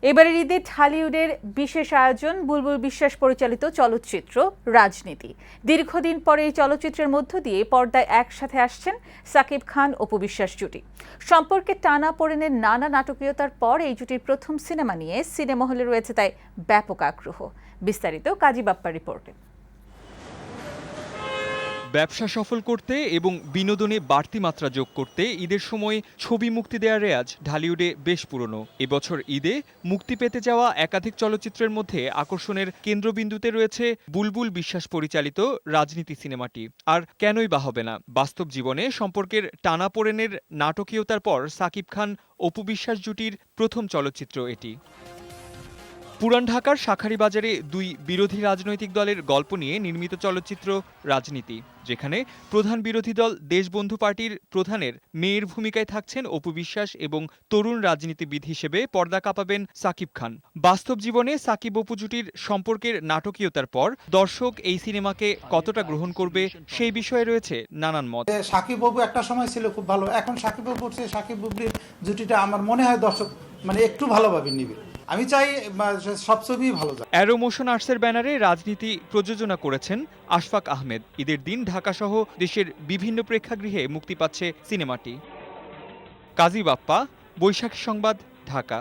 এবারের ঈদে ঢালিউডের বিশেষ আয়োজন বুলবুল বিশ্বাস পরিচালিত চলচ্চিত্র রাজনীতি। দীর্ঘদিন পরে এই চলচ্চিত্রের মধ্য দিয়ে পর্দায় একসাথে আসছেন সাকিব খান অপু বিশ্বাস জুটি। সম্পর্কে টানাপোড়েনের নানা নাটকীয়তার পর এই জুটির প্রথম সিনেমা নিয়ে সিনেমা হলে রয়েছে তাই ব্যাপক আগ্রহ। বিস্তারিত কাজী বাপ্পার রিপোর্টে। ব্যবসা সফল করতে এবং বিনোদনে বাড়তি মাত্রা যোগ করতে ঈদের সময় ছবি মুক্তি দেওয়ার রেয়াজ ঢালিউডে বেশ পুরনো। এবছর ঈদে মুক্তি পেতে যাওয়া একাধিক চলচ্চিত্রের মধ্যে আকর্ষণের কেন্দ্রবিন্দুতে রয়েছে বুলবুল বিশ্বাস পরিচালিত রাজনীতি সিনেমাটি। আর কেনই বা হবে না, বাস্তব জীবনে সম্পর্কের টানাপোড়েনের নাটকীয়তার পর সাকিব খান অপু বিশ্বাস জুটির প্রথম চলচ্চিত্র এটি। পুরান ঢাকার শাঁখারীবাজারে দুই বিরোধী রাজনৈতিক দলের গল্প নিয়ে নির্মিত চলচ্চিত্র রাজনীতি, যেখানে প্রধান বিরোধী দল দেশবন্ধু পার্টির প্রধানের মেয়ের ভূমিকায় থাকছেন অপু বিশ্বাস এবং তরুণ রাজনীতিবিদ হিসেবে পর্দা কাঁপাবেন সাকিব খান। বাস্তব জীবনে সাকিব অপু জুটির সম্পর্কের নাটকীয়তার পর দর্শক এই সিনেমাকে কতটা গ্রহণ করবে সেই বিষয়ে রয়েছে নানান মত। সাকিব অপু একটা সময় ছিল খুব ভালো, এখন সাকিব অপুর চেয়ে সাকিব বুবলির জুটিটা আমার মনে হয় দর্শক একটু ভালোভাবে নিবে। আমি চাই সব ছবি ভালো যায়। অ্যারো মোশন আর্টসের ব্যানারে রাজনীতি প্রযোজনা করেছেন আশফাক আহমেদ। ঈদের দিন ঢাকাসহ দেশের বিভিন্ন প্রেক্ষাগৃহে মুক্তি পাচ্ছে সিনেমাটি। কাজী বাপ্পা, বৈশাখী সংবাদ, ঢাকা।